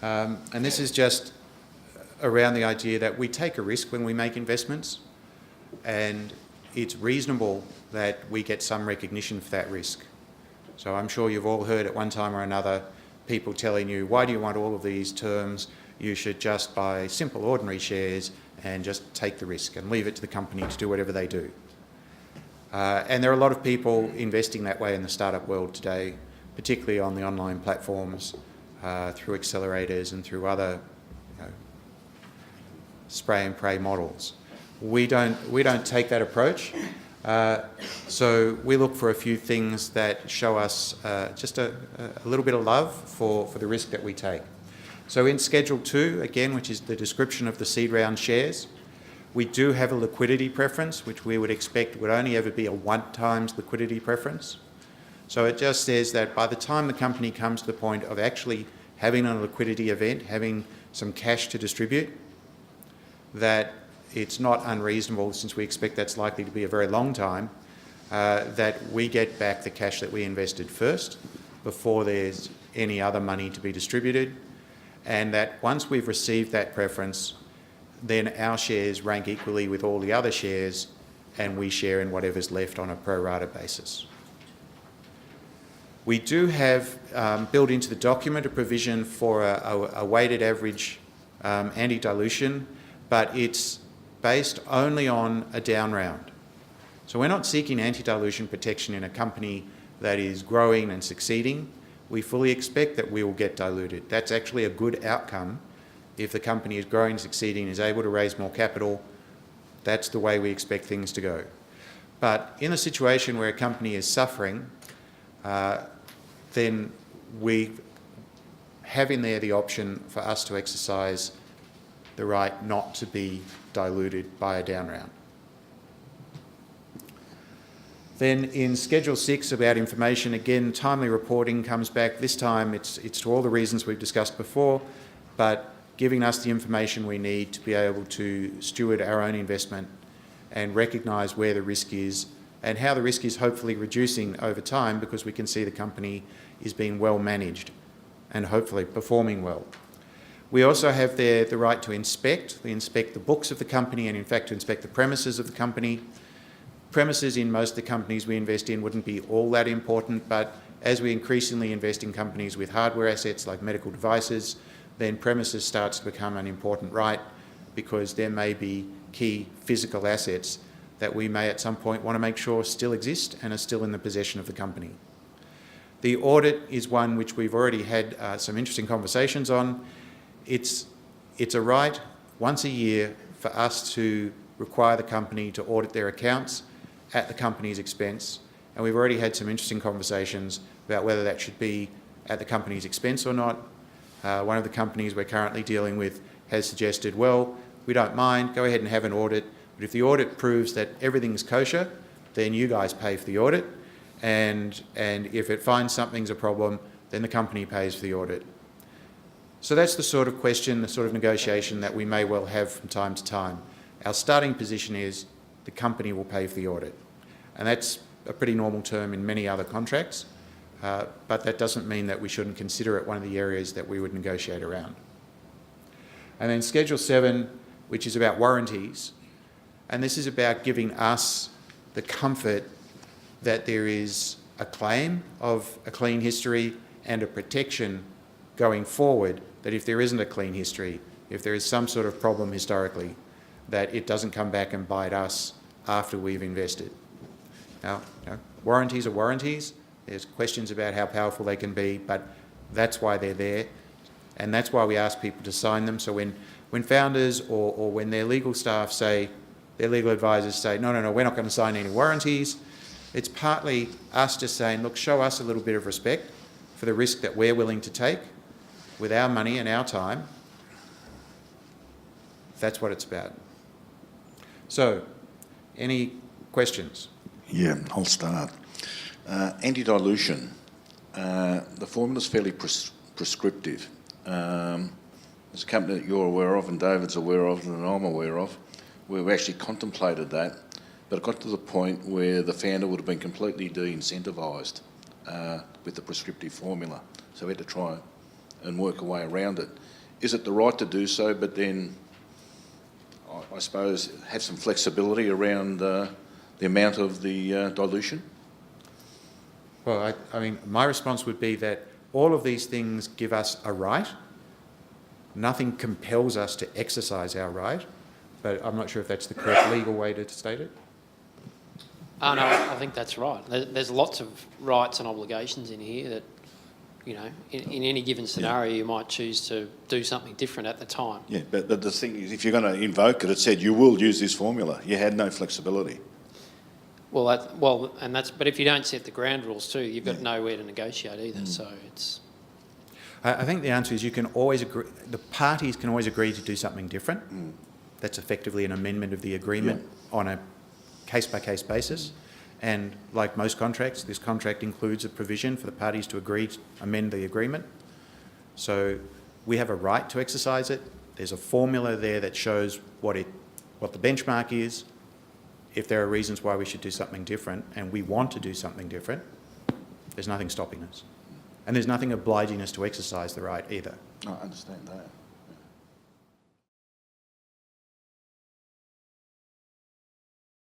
And this is just around the idea that we take a risk when we make investments, and it's reasonable that we get some recognition for that risk. So I'm sure you've all heard at one time or another people telling you, why do you want all of these terms? You should just buy simple ordinary shares and just take the risk and leave it to the company to do whatever they do. And there are a lot of people investing that way in the startup world today, particularly on the online platforms, through accelerators and through other spray and pray models. We don't take that approach. So we look for a few things that show us just a little bit of love for the risk that we take. So in Schedule 2, again, which is the description of the seed round shares, we do have a liquidity preference, which we would expect would only ever be a 1x liquidity preference. So it just says that by the time the company comes to the point of actually having a liquidity event, having some cash to distribute, that it's not unreasonable, since we expect that's likely to be a very long time, that we get back the cash that we invested first before there's any other money to be distributed, and that once we've received that preference, then our shares rank equally with all the other shares and we share in whatever's left on a pro rata basis. We do have built into the document a provision for a weighted average anti-dilution, but it's based only on a down round. So we're not seeking anti-dilution protection in a company that is growing and succeeding. We fully expect that we will get diluted. That's actually a good outcome. If the company is growing, succeeding, is able to raise more capital, that's the way we expect things to go. But in a situation where a company is suffering, then we have in there the option for us to exercise the right not to be diluted by a down round. Then in Schedule 6 about information, again, timely reporting comes back. This time it's to all the reasons we've discussed before, but giving us the information we need to be able to steward our own investment and recognise where the risk is and how the risk is hopefully reducing over time, because we can see the company is being well managed and hopefully performing well. We also have there the right to inspect. We inspect the books of the company and in fact to inspect the premises of the company. Premises in most of the companies we invest in wouldn't be all that important, but as we increasingly invest in companies with hardware assets like medical devices, then premises starts to become an important right, because there may be key physical assets that we may at some point want to make sure still exist and are still in the possession of the company. The audit is one which we've already had some interesting conversations on. It's a right once a year for us to require the company to audit their accounts at the company's expense, and we've already had some interesting conversations about whether that should be at the company's expense or not. One of the companies we're currently dealing with has suggested, well, we don't mind, go ahead and have an audit, but if the audit proves that everything's kosher, then you guys pay for the audit, and if it finds something's a problem, then the company pays for the audit. So that's the sort of question, the sort of negotiation that we may well have from time to time. Our starting position is the company will pay for the audit, and that's a pretty normal term in many other contracts. But that doesn't mean that we shouldn't consider it one of the areas that we would negotiate around. And then Schedule 7, which is about warranties, and this is about giving us the comfort that there is a claim of a clean history and a protection going forward, that if there isn't a clean history, if there is some sort of problem historically, that it doesn't come back and bite us after we've invested. Now, warranties are warranties. There's questions about how powerful they can be, but that's why they're there, and that's why we ask people to sign them. So when founders or when their legal staff say, their legal advisors say, no, we're not going to sign any warranties, it's partly us just saying, look, show us a little bit of respect for the risk that we're willing to take with our money and our time. That's what it's about. So, any questions? Yeah, I'll start. Anti-dilution. The formula's fairly prescriptive. There's a company that you're aware of and David's aware of and I'm aware of. We've actually contemplated that, but it got to the point where the founder would have been completely de-incentivised with the prescriptive formula. So we had to try and work a way around it. Is it the right to do so, but then, I suppose, have some flexibility around the amount of the dilution? Well, I mean, my response would be that all of these things give us a right. Nothing compels us to exercise our right, but I'm not sure if that's the correct legal way to state it. Oh, no, I think that's right. There's lots of rights and obligations in here that, you know, in any given scenario, you might choose to do something different at the time. Yeah, but the thing is, if you're going to invoke it, it said you will use this formula. You had no flexibility. But if you don't set the ground rules too, you've got nowhere to negotiate either. So it's. I think the answer is you can always agree. The parties can always agree to do something different. That's effectively an amendment of the agreement on a case-by-case basis. And like most contracts, this contract includes a provision for the parties to agree to amend the agreement. So we have a right to exercise it. There's a formula there that shows what the benchmark is. If there are reasons why we should do something different and we want to do something different, there's nothing stopping us. And there's nothing obliging us to exercise the right either. I understand that.